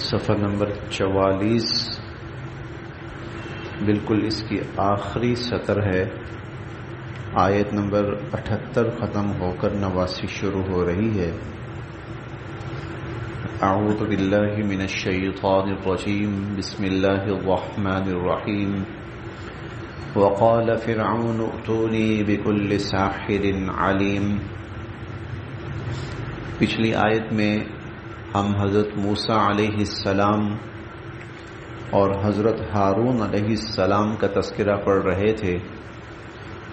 صفحہ نمبر 44 بالکل اس کی آخری سطر ہے. آیت نمبر 78 ختم ہو کر 89 شروع ہو رہی ہے. اعوذ باللہ من الشیطان الرجیم بسم اللہ الرحمن الرحیم. وقال فرعون ائتونی بكل ساحر علیم. پچھلی آیت میں ہم حضرت موسیٰ علیہ السلام اور حضرت ہارون علیہ السلام کا تذکرہ پڑھ رہے تھے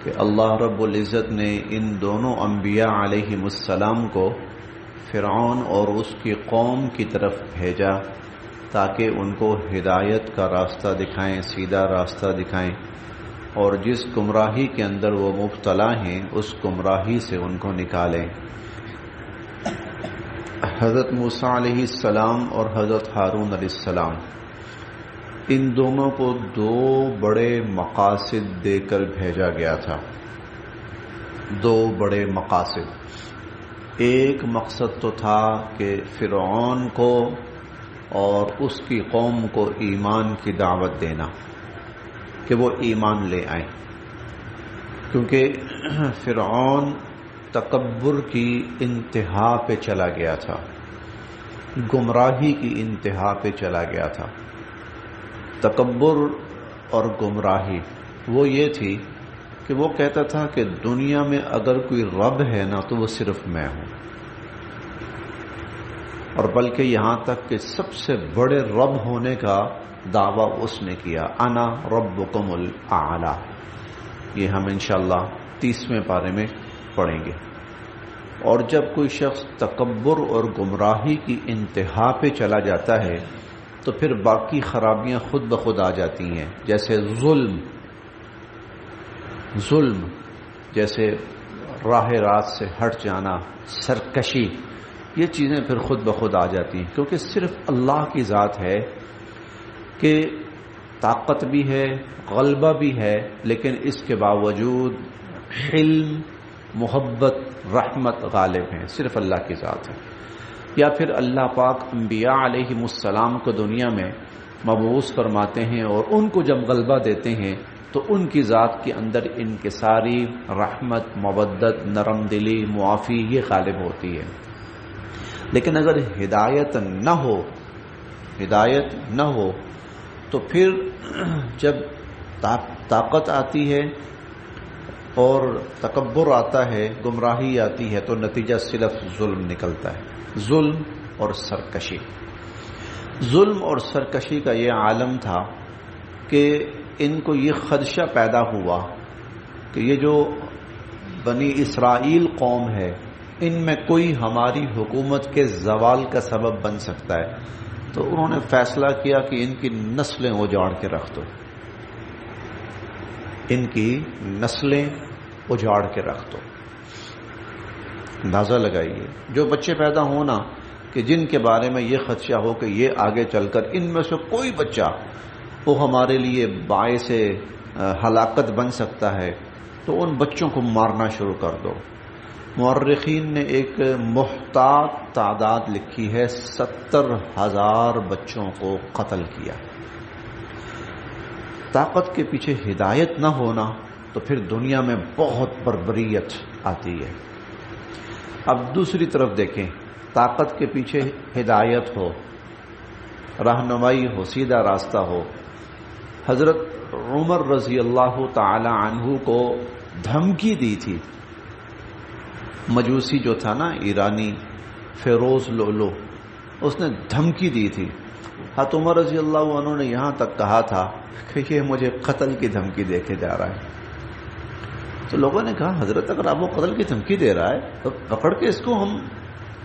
کہ اللہ رب العزت نے ان دونوں انبیاء علیہ السلام کو فرعون اور اس کی قوم کی طرف بھیجا تاکہ ان کو ہدایت کا راستہ دکھائیں، سیدھا راستہ دکھائیں، اور جس گمراہی کے اندر وہ مبتلا ہیں اس گمراہی سے ان کو نکالیں. حضرت موسیٰ علیہ السلام اور حضرت ہارون علیہ السلام ان دونوں کو دو بڑے مقاصد دے کر بھیجا گیا تھا. دو بڑے مقاصد. ایک مقصد تو تھا کہ فرعون کو اور اس کی قوم کو ایمان کی دعوت دینا کہ وہ ایمان لے آئیں، کیونکہ فرعون تکبر کی انتہا پہ چلا گیا تھا، گمراہی کی انتہا پہ چلا گیا تھا. تکبر اور گمراہی وہ یہ تھی کہ وہ کہتا تھا کہ دنیا میں اگر کوئی رب ہے نا تو وہ صرف میں ہوں، اور بلکہ یہاں تک کہ سب سے بڑے رب ہونے کا دعویٰ اس نے کیا، انا ربکم الاعلی. یہ ہم انشاءاللہ 30ویں پارے میں پڑھیں گے. اور جب کوئی شخص تکبر اور گمراہی کی انتہا پہ چلا جاتا ہے تو پھر باقی خرابیاں خود بخود آ جاتی ہیں، جیسے ظلم، جیسے راہ راست سے ہٹ جانا، سرکشی، یہ چیزیں پھر خود بخود آ جاتی ہیں، کیونکہ صرف اللہ کی ذات ہے کہ طاقت بھی ہے، غلبہ بھی ہے، لیکن اس کے باوجود حلم، محبت، رحمت غالب ہیں. صرف اللہ کی ذات ہے. یا پھر اللہ پاک انبیاء علیہ السلام کو دنیا میں مبعوث فرماتے ہیں اور ان کو جب غلبہ دیتے ہیں تو ان کی ذات کے اندر انکساری، رحمت، مودت، نرم دلی، معافی یہ غالب ہوتی ہے. لیکن اگر ہدایت نہ ہو تو پھر جب طاقت آتی ہے اور تکبر آتا ہے، گمراہی آتی ہے، تو نتیجہ صرف ظلم نکلتا ہے. ظلم اور سرکشی. ظلم اور سرکشی کا یہ عالم تھا کہ ان کو یہ خدشہ پیدا ہوا کہ یہ جو بنی اسرائیل قوم ہے ان میں کوئی ہماری حکومت کے زوال کا سبب بن سکتا ہے. تو انہوں نے فیصلہ کیا کہ ان کی نسلیں اجاڑ کے رکھ دو، ان کی نسلیں اجاڑ کے رکھ دو. اندازہ لگائیے، جو بچے پیدا ہونا کہ جن کے بارے میں یہ خدشہ ہو کہ یہ آگے چل کر ان میں سے کوئی بچہ وہ ہمارے لیے باعث ہلاکت بن سکتا ہے، تو ان بچوں کو مارنا شروع کر دو. مورخین نے ایک محتاط تعداد لکھی ہے، 70,000 بچوں کو قتل کیا. طاقت کے پیچھے ہدایت نہ ہونا تو پھر دنیا میں بہت بربریت آتی ہے. اب دوسری طرف دیکھیں، طاقت کے پیچھے ہدایت ہو، رہنمائی ہو، سیدھا راستہ ہو. حضرت عمر رضی اللہ تعالی عنہ کو دھمکی دی تھی مجوسی جو تھا نا ایرانی، فیروز لولو، اس نے دھمکی دی تھی. حضرت عمر رضی اللہ عنہ نے یہاں تک کہا تھا کہ یہ مجھے قتل کی دھمکی دے کے جا رہا ہے. تو لوگوں نے کہا حضرت اگر آپ کو قتل کی دھمکی دے رہا ہے تو پکڑ کے اس کو ہم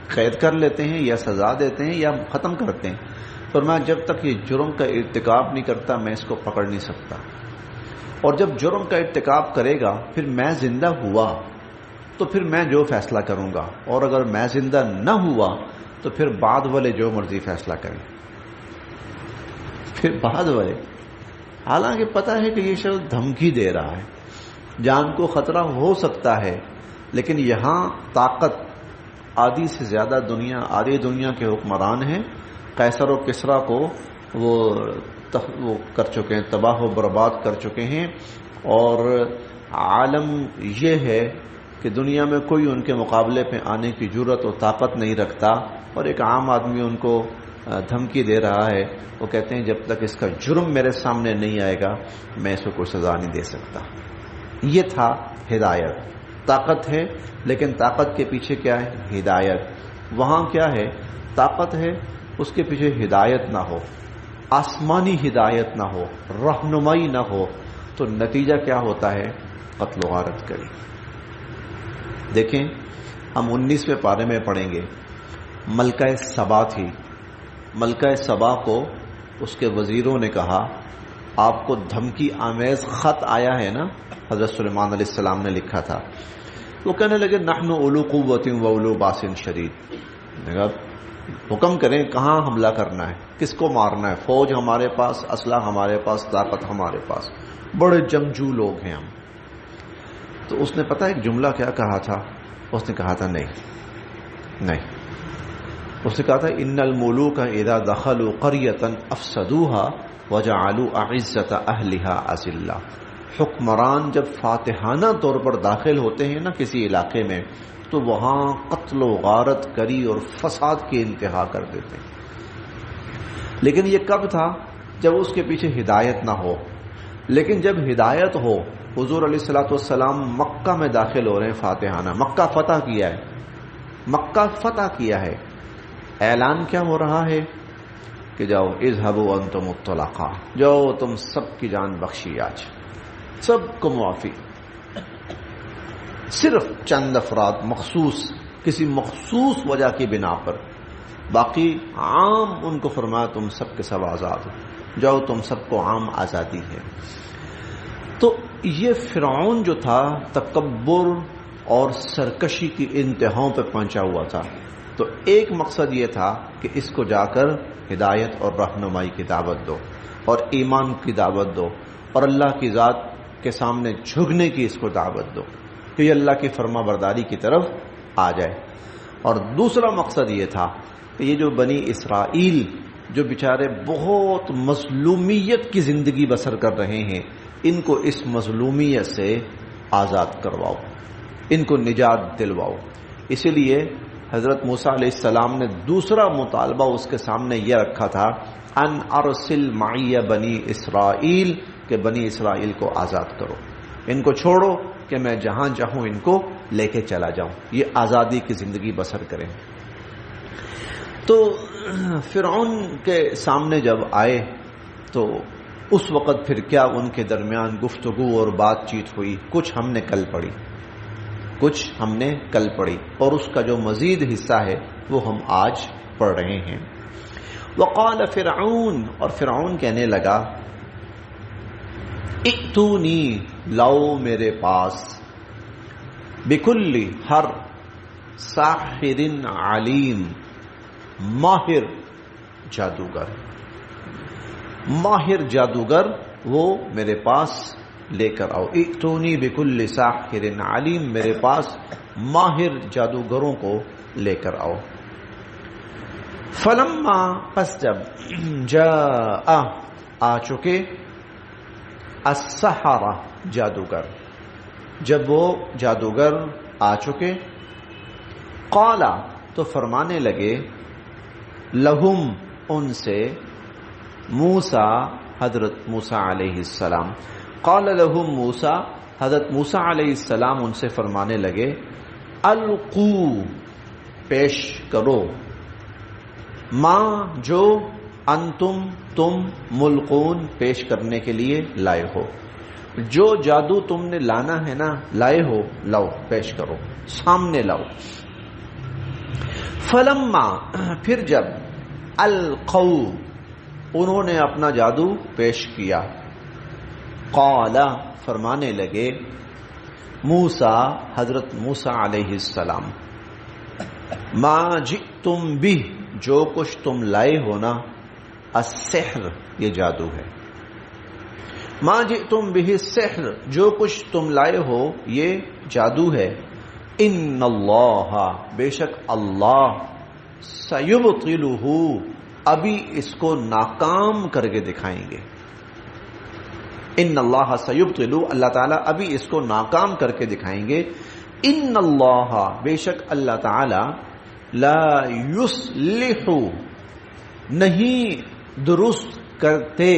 قید کر لیتے ہیں یا سزا دیتے ہیں یا ختم کرتے ہیں. فرمایا جب تک یہ جرم کا ارتکاب نہیں کرتا میں اس کو پکڑ نہیں سکتا، اور جب جرم کا ارتکاب کرے گا پھر میں زندہ ہوا تو پھر میں جو فیصلہ کروں گا، اور اگر میں زندہ نہ ہوا تو پھر بعد والے جو مرضی فیصلہ کریں. پھر بعد والے، حالانکہ پتہ ہے کہ یہ شخص دھمکی دے رہا ہے، جان کو خطرہ ہو سکتا ہے، لیکن یہاں طاقت آدھی سے زیادہ آدھی دنیا کے حکمران ہیں. قیصر و کسریٰ کو وہ کر چکے ہیں، تباہ و برباد کر چکے ہیں، اور عالم یہ ہے کہ دنیا میں کوئی ان کے مقابلے پہ آنے کی جرت و طاقت نہیں رکھتا. اور ایک عام آدمی ان کو دھمکی دے رہا ہے، وہ کہتے ہیں جب تک اس کا جرم میرے سامنے نہیں آئے گا میں اس کو کوئی سزا نہیں دے سکتا. یہ تھا ہدایت. طاقت ہے لیکن طاقت کے پیچھے کیا ہے؟ ہدایت. وہاں کیا ہے؟ طاقت ہے، اس کے پیچھے ہدایت نہ ہو، آسمانی ہدایت نہ ہو، رہنمائی نہ ہو، تو نتیجہ کیا ہوتا ہے؟ قتل و غارت کری. دیکھیں ہم 19ویں پارے میں پڑھیں گے. ملکہ سبا تھی. ملکہ سبا کو اس کے وزیروں نے کہا آپ کو دھمکی آمیز خط آیا ہے نا، حضرت سلیمان علیہ السلام نے لکھا تھا. وہ کہنے لگے نحن اولو قوت و اولو باس شدید. حکم کریں کہاں حملہ کرنا ہے، کس کو مارنا ہے، فوج ہمارے پاس، اسلحہ ہمارے پاس، طاقت ہمارے پاس، بڑے جنگجو لوگ ہیں ہم. تو اس نے پتہ ایک جملہ کیا کہا تھا؟ اس نے کہا تھا نہیں، اس نے کہا تھا ان الملوک اذا دخلوا قریۃ افسدوها وجعلوا اعزۃ اہلها اذلہ. حکمران جب فاتحانہ طور پر داخل ہوتے ہیں نا کسی علاقے میں تو وہاں قتل و غارت کری اور فساد کی انتہا کر دیتے ہیں. لیکن یہ کب تھا؟ جب اس کے پیچھے ہدایت نہ ہو. لیکن جب ہدایت ہو، حضور علیہ الصلوۃ والسلام مکہ میں داخل ہو رہے ہیں فاتحانہ، مکہ فتح کیا ہے، مکہ فتح کیا ہے. اعلان کیا ہو رہا ہے کہ جاؤ اذهبوا انتم الطلقاء، جاؤ تم سب کی جان بخشی، آج سب کو معافی. صرف چند افراد مخصوص کسی مخصوص وجہ کی بنا پر، باقی عام ان کو فرمایا تم سب کے سب آزاد ہو، جاؤ تم سب کو عام آزادی ہے. تو یہ فرعون جو تھا تکبر اور سرکشی کی انتہاؤں پہ پہنچا ہوا تھا. تو ایک مقصد یہ تھا کہ اس کو جا کر ہدایت اور رہنمائی کی دعوت دو اور ایمان کی دعوت دو اور اللہ کی ذات کے سامنے جھکنے کی اس کو دعوت دو کہ یہ اللہ کی فرما برداری کی طرف آ جائے. اور دوسرا مقصد یہ تھا کہ یہ جو بنی اسرائیل جو بیچارے بہت مظلومیت کی زندگی بسر کر رہے ہیں، ان کو اس مظلومیت سے آزاد کرواؤ، ان کو نجات دلواؤ. اسی لیے حضرت موسیٰ علیہ السلام نے دوسرا مطالبہ اس کے سامنے یہ رکھا تھا ان ارسل معی بنی اسرائیل، کہ بنی اسرائیل کو آزاد کرو، ان کو چھوڑو کہ میں جہاں چاہوں ان کو لے کے چلا جاؤں، یہ آزادی کی زندگی بسر کریں. تو فرعون کے سامنے جب آئے تو اس وقت پھر کیا ان کے درمیان گفتگو اور بات چیت ہوئی، کچھ ہم نے کل پڑھی اور اس کا جو مزید حصہ ہے وہ ہم آج پڑھ رہے ہیں. وقال فرعون، اور فرعون کہنے لگا ائتونی، لاؤ میرے پاس، بکل، ہر، ساحر علیم، ماہر جادوگر، ماہر جادوگر وہ میرے پاس لے کر آؤ. ائتونی بکل ساحر علیم، میرے پاس ماہر جادوگروں کو لے کر آؤ. فلما، پس جب، جاء، آ چکے، السحرہ، جادوگر، جب وہ جادوگر آ چکے، قالا، تو فرمانے لگے، لہم، ان سے، موسیٰ، حضرت موسیٰ علیہ السلام، قال لہم موسیٰ، حضرت موسیٰ علیہ السلام ان سے فرمانے لگے، القو، پیش کرو، ما، جو، انتم، تم، ملقون، پیش کرنے کے لیے لائے ہو، جو جادو تم نے لانا ہے نا، لائے ہو، لاؤ، پیش کرو، سامنے لاؤ. فلما، پھر جب، القو، انہوں نے اپنا جادو پیش کیا، قال، فرمانے لگے، موسیٰ، حضرت موسیٰ علیہ السلام، ما جئتم بھی، جو کچھ تم لائے ہو نا، السحر، یہ جادو ہے، ما جئتم بھی السحر، جو کچھ تم لائے ہو یہ جادو ہے، ان اللہ بے شک اللہ سیبطلہ ابھی اس کو ناکام کر کے دکھائیں گے. ان اللہ سیبطل اللہ تعالیٰ ابھی اس کو ناکام کر کے دکھائیں گے. ان اللہ بے شک اللہ تعالیٰ لا یصلح نہیں درست کرتے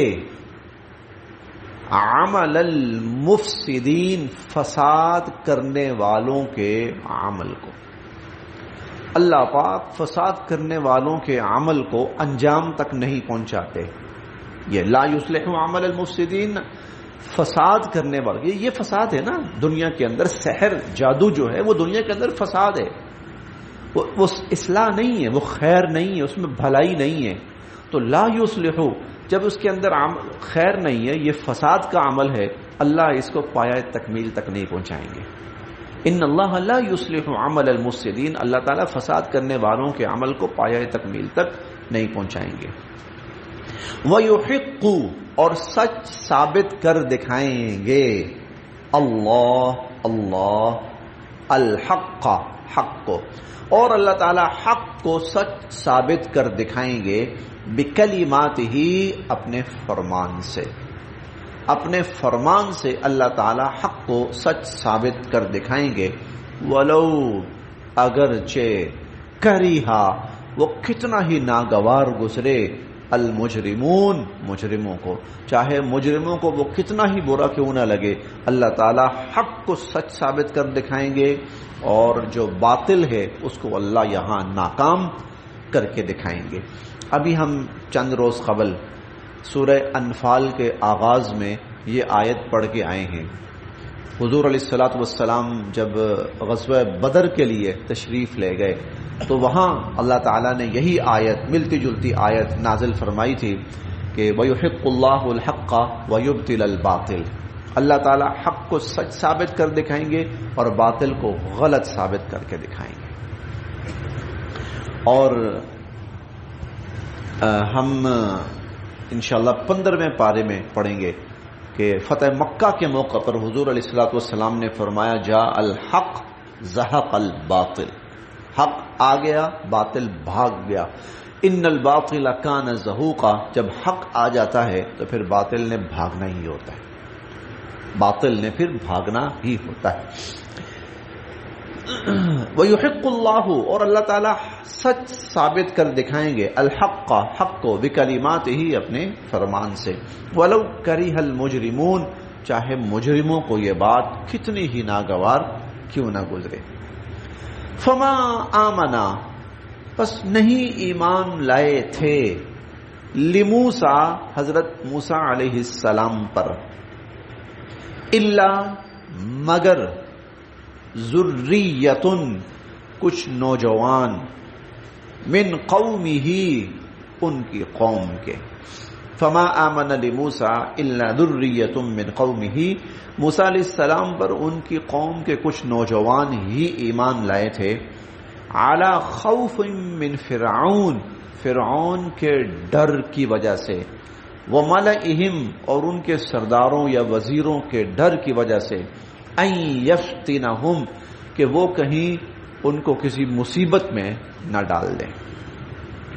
عمل المفسدین فساد کرنے والوں کے عمل کو. اللہ پاک فساد کرنے والوں کے عمل کو انجام تک نہیں پہنچاتے. یہ لا یصلح عمل المفسدین فساد کرنے والے یہ فساد ہے نا دنیا کے اندر. سحر جادو جو ہے وہ دنیا کے اندر فساد ہے. وہ اصلاح نہیں ہے, وہ خیر نہیں ہے, اس میں بھلائی نہیں ہے. تو لا یصلح جب اس کے اندر خیر نہیں ہے, یہ فساد کا عمل ہے, اللہ اس کو پایہ تکمیل تک نہیں پہنچائیں گے. ان اللہ لا یصلح عمل المفسدین اللہ تعالیٰ فساد کرنے والوں کے عمل کو پایہ تکمیل تک نہیں پہنچائیں گے. وَيُحِقُّ اور سچ ثابت کر دکھائیں گے اللہ الحق حق کو, اور اللہ تعالیٰ حق کو سچ ثابت کر دکھائیں گے بکلماتہ اپنے فرمان سے. اپنے فرمان سے اللہ تعالیٰ حق کو سچ ثابت کر دکھائیں گے. ولو اگرچہ کریہا وہ کتنا ہی ناگوار گزرے المجرمون مجرموں کو, چاہے مجرموں کو وہ کتنا ہی برا کیوں نہ لگے, اللہ تعالیٰ حق کو سچ ثابت کر دکھائیں گے اور جو باطل ہے اس کو اللہ یہاں ناکام کر کے دکھائیں گے. ابھی ہم چند روز قبل سورہ انفال کے آغاز میں یہ آیت پڑھ کے آئے ہیں. حضور علیہ الصلوۃ والسلام جب غزوہ بدر کے لیے تشریف لے گئے تو وہاں اللہ تعالیٰ نے یہی آیت ملتی جلتی آیت نازل فرمائی تھی کہ وَيُحِقُّ اللَّهُ الْحَقَّ وَيُبْطِلَ الْبَاطِلَ. اللہ تعالیٰ حق کو سچ ثابت کر دکھائیں گے اور باطل کو غلط ثابت کر کے دکھائیں گے. اور ہم انشاءاللہ 15ویں پارے میں پڑھیں گے کہ فتح مکہ کے موقع پر حضور علیہ الصلوۃ والسلام نے فرمایا جاء الحق زہق الباطل, حق آ گیا باطل بھاگ گیا. ان الباطل کان زہوقا, جب حق آ جاتا ہے تو پھر باطل نے بھاگنا ہی ہوتا ہے, باطل نے پھر بھاگنا ہی ہوتا ہے. وَيُحِقُّ اللَّهُ اور اللہ تعالیٰ سچ ثابت کر دکھائیں گے الحق حق کو بکلماتہ ہی اپنے فرمان سے. وَلَوْ كَرِهَ الْمُجْرِمُونَ چاہے مجرموں کو یہ بات کتنی ہی ناگوار کیوں نہ گزرے. فما آمنا بس نہیں ایمان لائے تھے لموسیٰ حضرت موسیٰ علیہ السلام پر الا مگر ذریتن کچھ نوجوان من قومہ ان کی قوم کے. فما آمن لموسیٰ الا ذریۃ من قومہ موسیٰ علیہ السلام پر ان کی قوم کے کچھ نوجوان ہی ایمان لائے تھے. علی خوف من فرعون فرعون کے ڈر کی وجہ سے, وملئہم اور ان کے سرداروں یا وزیروں کے ڈر کی وجہ سے, ان یفتنہم کہ وہ کہیں ان کو کسی مصیبت میں نہ ڈال دیں.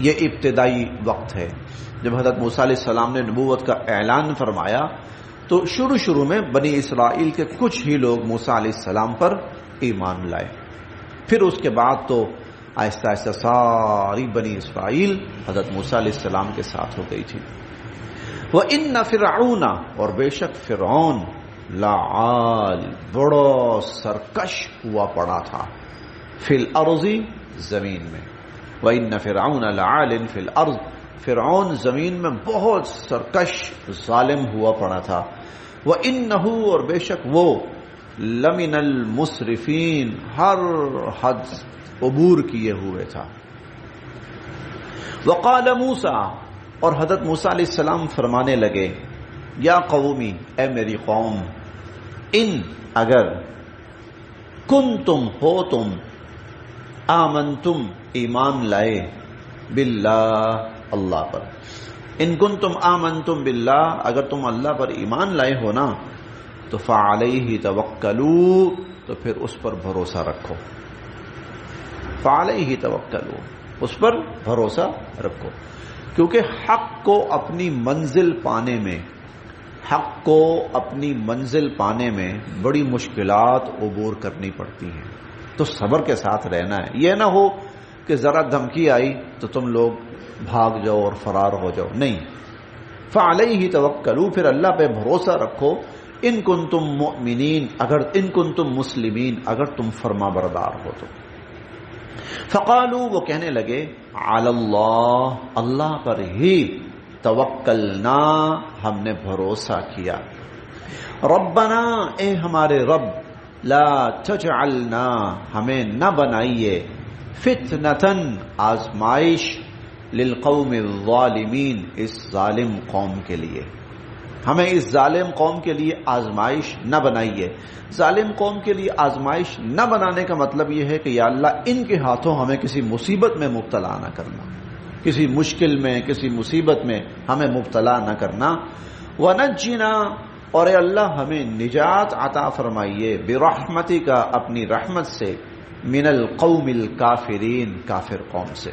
یہ ابتدائی وقت ہے جب حضرت موسیٰ علیہ السلام نے نبوت کا اعلان فرمایا تو شروع میں بنی اسرائیل کے کچھ ہی لوگ موسیٰ علیہ السلام پر ایمان لائے. پھر اس کے بعد تو آہستہ آہستہ ساری بنی اسرائیل حضرت موسیٰ علیہ السلام کے ساتھ ہو گئی تھی. وَإِنَّ فِرْعَوْنَ اور بے شک فرعون لعال بڑا سرکش ہوا پڑا تھا فی الارض زمین میں. وَإِنَّ فِرْعَوْنَ لَعَالٍ فِي الْأَرْضِ فرعون زمین میں بہت سرکش ظالم ہوا پڑا تھا. وَإِنَّهُ اور بے شک وہ لَمِنَ الْمُسْرِفِينَ ہر حد عبور کیے ہوئے تھا. وَقَالَ مُوسَىٰ اور حضرت موسیٰ علیہ السلام فرمانے لگے یا قومی اے میری قوم, ان اگر کنتم ہو تم آمنتم ایمان لائے باللہ اللہ پر, ان کنتم آمنتم باللہ اگر تم اللہ پر ایمان لائے ہو نا تو فعلیہ توکلوا تو پھر اس پر بھروسہ رکھو. فعلیہ توکلوا، اس پر بھروسہ رکھو، کیونکہ حق کو اپنی منزل پانے میں بڑی مشکلات عبور کرنی پڑتی ہیں. تو صبر کے ساتھ رہنا ہے. یہ نہ ہو کہ ذرا دھمکی آئی تو تم لوگ بھاگ جاؤ اور فرار ہو جاؤ، نہیں. فعلیہ توکلوا، پھر اللہ پہ بھروسہ رکھو. ان کنتم مؤمنین، ان کنتم مسلمین، اگر تم فرما بردار ہو تو. فقالوا، وہ کہنے لگے، علی اللہ، اللہ پر ہی، توکلنا، ہم نے بھروسہ کیا. ربنا، اے ہمارے رب، لا تجعلنا، ہمیں نہ بنائیے، فتنةً، آزمائش، للقوم الظالمین، اس ظالم قوم کے لیے. ہمیں اس ظالم قوم کے لیے آزمائش نہ بنائیے. ظالم قوم کے لیے آزمائش نہ بنانے کا مطلب یہ ہے کہ یا اللہ ان کے ہاتھوں ہمیں کسی مصیبت میں مبتلا نہ کرنا، کسی مشکل میں، کسی مصیبت میں ہمیں مبتلا نہ کرنا. ونجنا، اور اے اللہ ہمیں نجات عطا فرمائیے، برحمتک، اپنی رحمت سے، من القوم الکافرین، کافر قوم سے.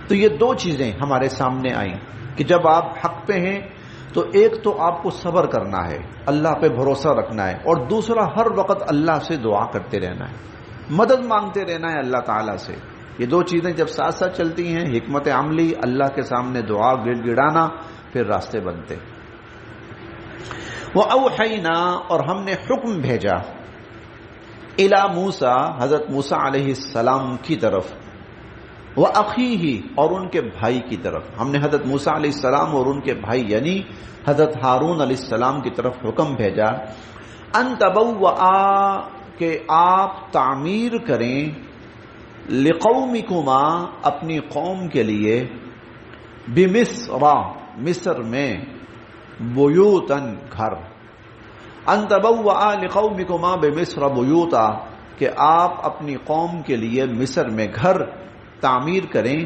تو یہ دو چیزیں ہمارے سامنے آئیں کہ جب آپ حق پہ ہیں تو ایک تو آپ کو صبر کرنا ہے، اللہ پہ بھروسہ رکھنا ہے، اور دوسرا ہر وقت اللہ سے دعا کرتے رہنا ہے، مدد مانگتے رہنا ہے اللہ تعالیٰ سے. یہ دو چیزیں جب ساتھ ساتھ چلتی ہیں، حکمت عملی، اللہ کے سامنے دعا گڑ گڑانا، پھر راستے بنتے. وَأَوْحَيْنَا، اور ہم نے حکم بھیجا، اِلَى موسیٰ، حضرت موسیٰ علیہ السلام کی طرف، وَأَخِيهِ، اور ان کے بھائی کی طرف. ہم نے حضرت موسیٰ علیہ السلام اور ان کے بھائی یعنی حضرت ہارون علیہ السلام کی طرف حکم بھیجا، ان تبوآ، کہ آپ تعمیر کریں، لقومکما، اپنی قوم کے لیے، بمصر، مصر میں، بیوتن، گھر. ان تبوآ لقومکما بمصر بیوتا، کہ آپ اپنی قوم کے لیے مصر میں گھر تعمیر کریں.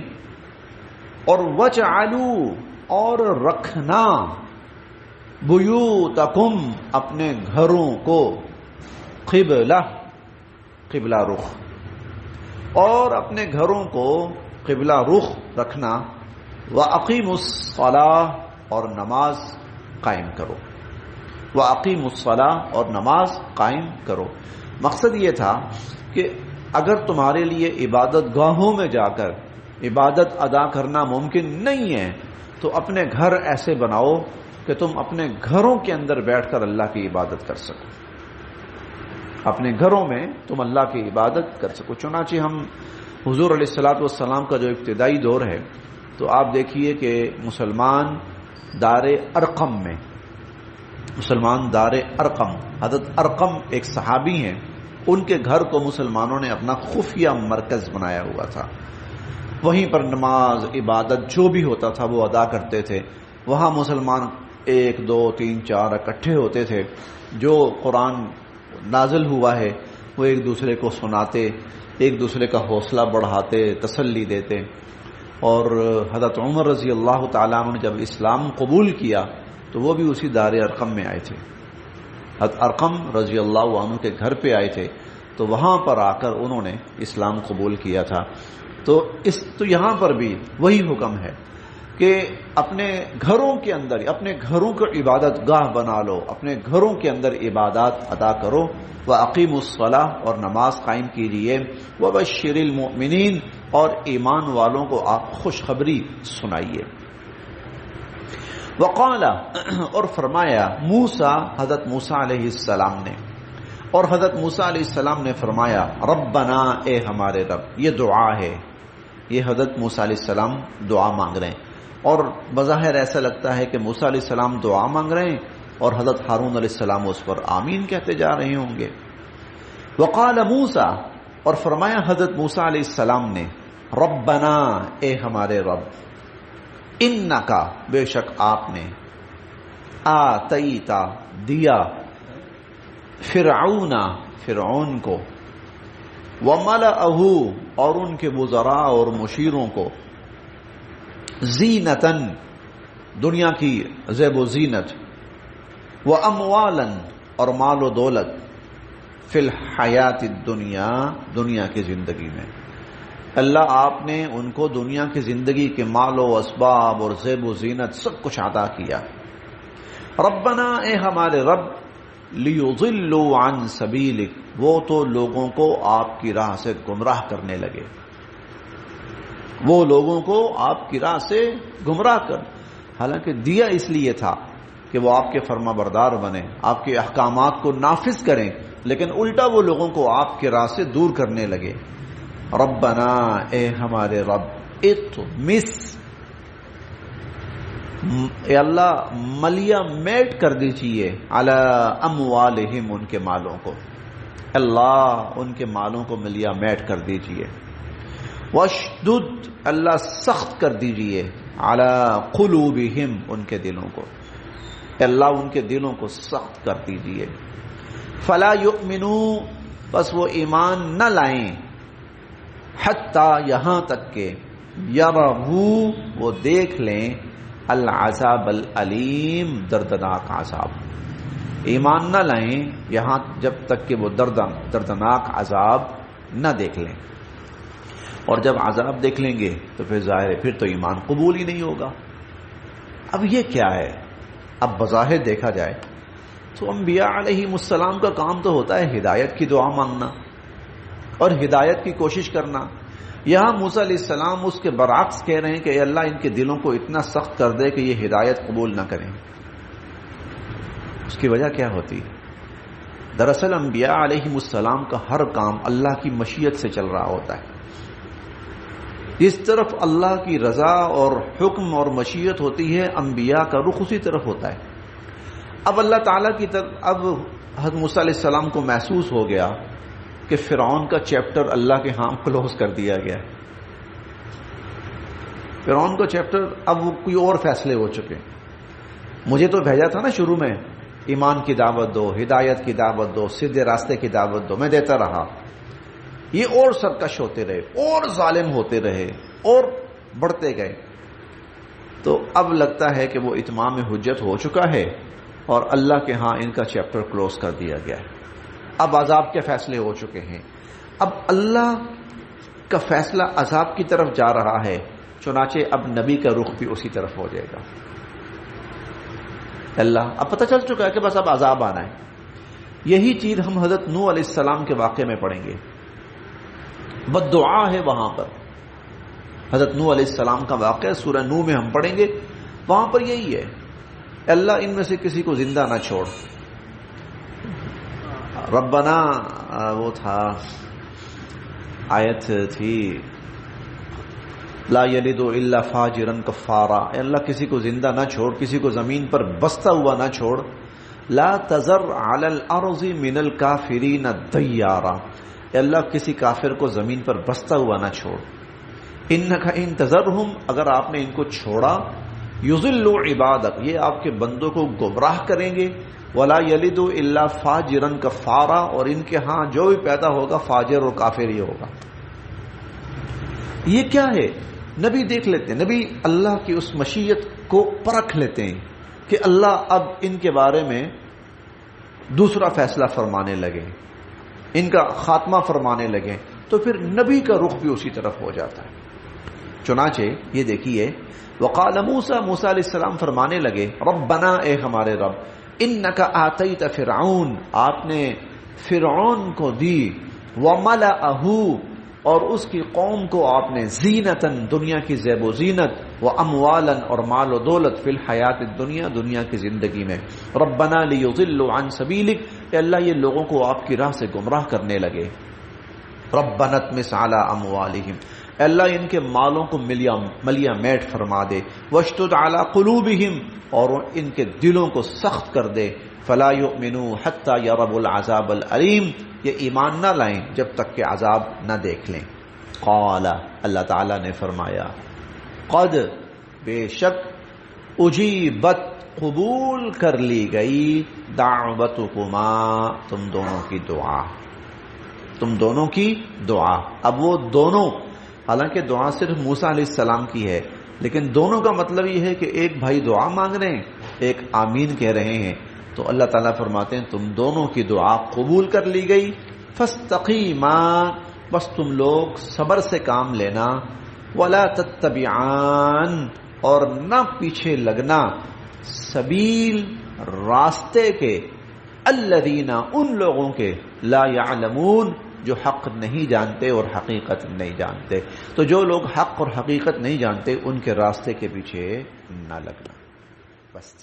اور وجعلوا، اور رکھنا، بیوتکم، اپنے گھروں کو، قبلہ رخ، اور اپنے گھروں کو قبلہ رخ رکھنا. وَأَقِيمُوا الصَّلَاةَ، اور نماز قائم کرو. وَأَقِيمُوا الصَّلَاةَ، اور نماز قائم کرو. مقصد یہ تھا کہ اگر تمہارے لیے عبادت گاہوں میں جا کر عبادت ادا کرنا ممکن نہیں ہے تو اپنے گھر ایسے بناؤ کہ تم اپنے گھروں کے اندر بیٹھ کر اللہ کی عبادت کر سکو. اپنے گھروں میں تم اللہ کی عبادت کر سکو. چنانچہ ہم حضور علیہ الصلوۃ والسلام کا جو ابتدائی دور ہے تو آپ دیکھیے کہ مسلمان دار ارقم، حضرت ارقم ایک صحابی ہیں، ان کے گھر کو مسلمانوں نے اپنا خفیہ مرکز بنایا ہوا تھا. وہیں پر نماز، عبادت جو بھی ہوتا تھا وہ ادا کرتے تھے. وہاں مسلمان 1 2 3 4 اکٹھے ہوتے تھے. جو قرآن نازل ہوا ہے وہ ایک دوسرے کو سناتے، ایک دوسرے کا حوصلہ بڑھاتے، تسلی دیتے. اور حضرت عمر رضی اللہ تعالیٰ عنہ نے جب اسلام قبول کیا تو وہ بھی اسی دار ارقم میں آئے تھے. حضرت ارقم رضی اللہ عنہ کے گھر پہ آئے تھے تو وہاں پر آ کر انہوں نے اسلام قبول کیا تھا. تو یہاں پر بھی وہی حکم ہے کہ اپنے گھروں کے اندر، اپنے گھروں کو عبادت گاہ بنا لو، اپنے گھروں کے اندر عبادات ادا کرو. وَأَقِيمُوا الصَّلَاةَ، اور نماز قائم کیجیے. وَبَشِّرِ الْمُؤْمِنِينَ، اور ایمان والوں کو آپ خوشخبری سنائیے. وقال، اور فرمایا، موسیٰ، حضرت موسیٰ علیہ السلام نے، اور حضرت موسیٰ علیہ السلام نے فرمایا، ربنا، اے ہمارے رب. یہ دعا ہے، یہ حضرت موسیٰ علیہ السلام دعا مانگ رہے ہیں. اور بظاہر ایسا لگتا ہے کہ موسیٰ علیہ السلام دعا مانگ رہے ہیں اور حضرت ہارون علیہ السلام اس پر آمین کہتے جا رہے ہوں گے. وقال موسیٰ، اور فرمایا حضرت موسیٰ علیہ السلام نے، ربنا، اے ہمارے رب، انکا، بے شک آپ نے، آتیتا، دیا، فرعون کو، وملأہ، اور ان کے وزراء اور مشیروں کو، زینتاً، دنیا کی زیب و زینت، واموالاً، اور مال و دولت، فی الحیات الدنیا، دنیا کی زندگی میں۔ اللہ آپ نے ان کو دنیا کی زندگی کے مال و اسباب اور زیب و زینت سب کچھ عطا کیا۔ ربنا، اے ہمارے رب، لیضلوا عن سبیلک، وہ تو لوگوں کو آپ کی راہ سے گمراہ کرنے لگے، وہ لوگوں کو آپ کی راہ سے گمراہ کر، حالانکہ دیا اس لیے تھا کہ وہ آپ کے فرما بردار بنیں، آپ کے احکامات کو نافذ کریں، لیکن الٹا وہ لوگوں کو آپ کے راہ سے دور کرنے لگے۔ ربنا، اے ہمارے رب، اطمس، اے اللہ ملیا میٹ کر دیجئے، علی اموالہم، ان کے مالوں کو، اللہ ان کے مالوں کو ملیا میٹ کر دیجئے۔ واشدد، اللہ سخت کر دیجئے، علی قلوبہم، ان کے دلوں کو، اللہ ان کے دلوں کو سخت کر دیجئے۔ فلا یؤمنوا، بس وہ ایمان نہ لائیں، حتی، یہاں تک کہ یروا، وہ دیکھ لیں، العذاب العلیم، دردناک عذاب، ایمان نہ لائیں یہاں جب تک کہ وہ دردناک عذاب نہ دیکھ لیں، اور جب عذاب دیکھ لیں گے تو پھر ظاہر ہے پھر تو ایمان قبول ہی نہیں ہوگا۔ اب یہ کیا ہے؟ اب بظاہر دیکھا جائے تو انبیاء علیہم السلام کا کام تو ہوتا ہے ہدایت کی دعا مانگنا اور ہدایت کی کوشش کرنا۔ یہاں موسیٰ علیہ السلام اس کے برعکس کہہ رہے ہیں کہ اے اللہ ان کے دلوں کو اتنا سخت کر دے کہ یہ ہدایت قبول نہ کریں۔ اس کی وجہ کیا ہوتی؟ دراصل انبیاء علیہم السلام کا ہر کام اللہ کی مشیت سے چل رہا ہوتا ہے، جس طرف اللہ کی رضا اور حکم اور مشیت ہوتی ہے انبیاء کا رخ اسی طرف ہوتا ہے۔ اب اللہ تعالیٰ کی طرف، اب حضرت موسیٰ علیہ السلام کو محسوس ہو گیا کہ فرعون کا چیپٹر اللہ کے ہاں کلوز کر دیا گیا ہے، فرعون کا چیپٹر، اب وہ کوئی اور فیصلے ہو چکے۔ مجھے تو بھیجا تھا نا شروع میں، ایمان کی دعوت دو، ہدایت کی دعوت دو، سیدھے راستے کی دعوت دو، میں دیتا رہا، یہ اور سرکش ہوتے رہے اور ظالم ہوتے رہے اور بڑھتے گئے، تو اب لگتا ہے کہ وہ اتمام حجت ہو چکا ہے اور اللہ کے ہاں ان کا چیپٹر کلوز کر دیا گیا ہے، اب عذاب کے فیصلے ہو چکے ہیں۔ اب اللہ کا فیصلہ عذاب کی طرف جا رہا ہے، چنانچہ اب نبی کا رخ بھی اسی طرف ہو جائے گا۔ اللہ اب پتہ چل چکا ہے کہ بس اب عذاب آنا ہے۔ یہی چیز ہم حضرت نوح علیہ السلام کے واقعے میں پڑھیں گے، بددعا ہے وہاں پر، حضرت نوح علیہ السلام کا واقعہ سورہ نوح میں ہم پڑھیں گے، وہاں پر یہی ہے، اللہ ان میں سے کسی کو زندہ نہ چھوڑ۔ ربنا، وہ تھا آیت تھی، لا یلد الا فاجرا کفارا، اے اللہ کسی کو زندہ نہ چھوڑ، کسی کو زمین پر بستا ہوا نہ چھوڑ۔ لا تذر علی الارض من الکافرین دیارا، اے اللہ کسی کافر کو زمین پر بستا ہوا نہ چھوڑ۔ انک ان تذرہم، اگر آپ نے ان کو چھوڑا، یضلوا عبادک، یہ آپ کے بندوں کو گمراہ کریں گے، ولا یلد الا فاجرا کفارا، اور ان کے ہاں جو بھی پیدا ہوگا فاجر اور کافر ہی ہوگا۔ یہ کیا ہے؟ نبی دیکھ لیتے ہیں، نبی اللہ کی اس مشیت کو پرکھ لیتے ہیں کہ اللہ اب ان کے بارے میں دوسرا فیصلہ فرمانے لگے، ان کا خاتمہ فرمانے لگے، تو پھر نبی کا رخ بھی اسی طرف ہو جاتا ہے۔ چنانچہ یہ دیکھیے، وقال موسیٰ، موسیٰ علیہ السلام فرمانے لگے، ربنا، اے ہمارے رب، انک آتیت فرعون، آپ نے فرعون کو دی، وملأہ، اور اس کی قوم کو آپ نے، زینتاً، دنیا کی زیب و زینت، واموالاً، اور مال و دولت، فی الحیات الدنیا، دنیا کی زندگی میں، ربنا لیضلوا عن سبیلک، اے اللہ یہ لوگوں کو آپ کی راہ سے گمراہ کرنے لگے، ربنا اطمس علی اموالہم، اے اللہ ان کے مالوں کو ملیا میٹ فرما دے، واشدد علی قلوبہم، اور ان کے دلوں کو سخت کر دے، فلا یؤمنوا حتی یروا العذاب العلیم، یہ ایمان نہ لائیں جب تک کہ عذاب نہ دیکھ لیں۔ قال، اللہ تعالیٰ نے فرمایا، قد، بے شک، اجیبت، قبول کر لی گئی، دعوتکما، تم دونوں کی دعا، تم دونوں کی دعا۔ اب وہ دونوں، حالانکہ دعا صرف موسیٰ علیہ السلام کی ہے، لیکن دونوں کا مطلب یہ ہے کہ ایک بھائی دعا مانگ رہے ہیں، ایک آمین کہہ رہے ہیں، تو اللہ تعالیٰ فرماتے ہیں تم دونوں کی دعا قبول کر لی گئی، فاستقیما، بس تم لوگ صبر سے کام لینا، ولا تتبعان، اور نہ پیچھے لگنا، سبیل، راستے کے، الذین، ان لوگوں کے، لا یعلمون، جو حق نہیں جانتے اور حقیقت نہیں جانتے. تو جو لوگ حق اور حقیقت نہیں جانتے ان کے راستے کے پیچھے نہ لگنا. بس